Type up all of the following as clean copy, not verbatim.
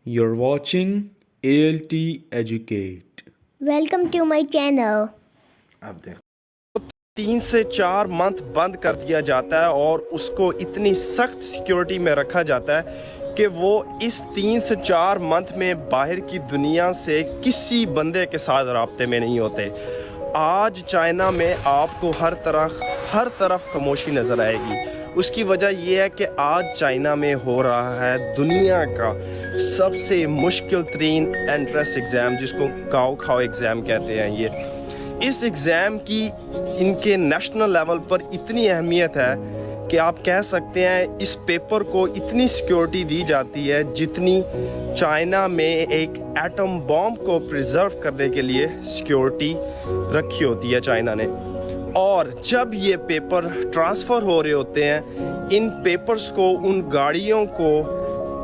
You're watching ALT Educate. Welcome to my channel. अब देखो 3 से 4 मंथ बंद कर दिया जाता है और उसको इतनी सख्त सिक्योरिटी में रखा जाता है कि वो इस 3 से 4 मंथ में बाहर की दुनिया से किसी बंदे के साथ राब्ते में नहीं होते। आज चाइना में आपको हर तरफ खामोशी नज़र आएगी। उसकी वजह यह है कि आज चाइना में हो रहा है दुनिया का सबसे मुश्किल तरीन एंट्रेंस एग्ज़ाम, जिसको काओ खाओ एग्ज़ाम कहते हैं। ये इस एग्ज़ाम की इनके नेशनल लेवल पर इतनी अहमियत है कि आप कह सकते हैं इस पेपर को इतनी सिक्योरिटी दी जाती है जितनी चाइना में एक एटम बॉम्ब को प्रिजर्व करने के लिए सिक्योरिटी रखी होती है चाइना ने। और जब ये पेपर ट्रांसफ़र हो रहे होते हैं, इन पेपर्स को उन गाड़ियों को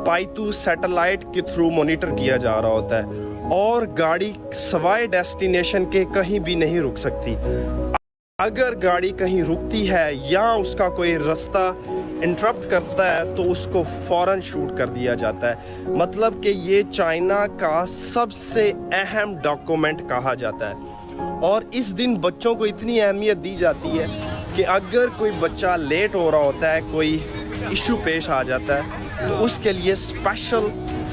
पाइतू सैटेलाइट के थ्रू मॉनिटर किया जा रहा होता है और गाड़ी सवाए डेस्टिनेशन के कहीं भी नहीं रुक सकती। अगर गाड़ी कहीं रुकती है या उसका कोई रास्ता इंटरप्ट करता है तो उसको फ़ौरन शूट कर दिया जाता है। मतलब कि ये चाइना का सबसे अहम डॉक्यूमेंट कहा जाता है। और इस दिन बच्चों को इतनी अहमियत दी जाती है कि अगर कोई बच्चा लेट हो रहा होता है, कोई इशू पेश आ जाता है, तो उसके लिए स्पेशल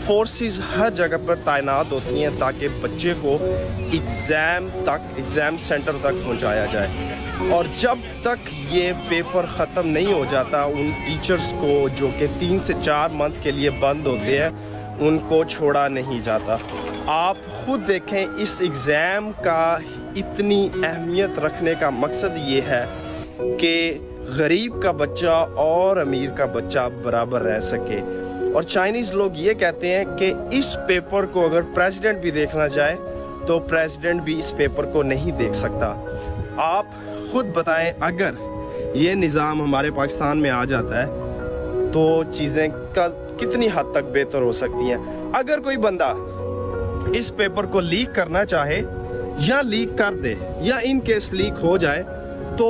फोर्सेस हर जगह पर तैनात होती हैं ताकि बच्चे को एग्ज़ाम सेंटर तक पहुंचाया जाए। और जब तक ये पेपर ख़त्म नहीं हो जाता, उन टीचर्स को जो कि 3 से 4 मंथ के लिए बंद होते हैं, उनको छोड़ा नहीं जाता। आप ख़ुद देखें, इस एग्ज़ाम का इतनी अहमियत रखने का मकसद ये है कि गरीब का बच्चा और अमीर का बच्चा बराबर रह सके। और चाइनीज़ लोग ये कहते हैं कि इस पेपर को अगर प्रेसिडेंट भी देखना चाहे तो प्रेसिडेंट भी इस पेपर को नहीं देख सकता। आप ख़ुद बताएं, अगर ये निज़ाम हमारे पाकिस्तान में आ जाता है तो चीज़ें कितनी हद तक बेहतर हो सकती हैं। अगर कोई बंदा इस पेपर को लीक करना चाहे या लीक कर दे या इन केस लीक हो जाए तो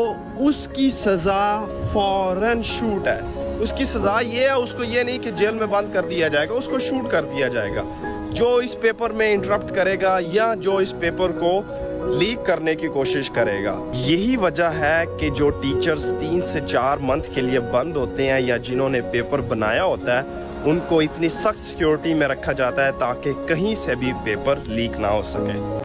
उसकी सज़ा फ़ौरन शूट है। उसकी सज़ा ये है, उसको ये नहीं कि जेल में बंद कर दिया जाएगा, उसको शूट कर दिया जाएगा। जो इस पेपर में इंटरप्ट करेगा या जो इस पेपर को लीक करने की कोशिश करेगा। यही वजह है कि जो टीचर्स 3 से 4 मंथ के लिए बंद होते हैं या जिन्होंने पेपर बनाया होता है, उनको इतनी सख्त सिक्योरिटी में रखा जाता है ताकि कहीं से भी पेपर लीक ना हो सके।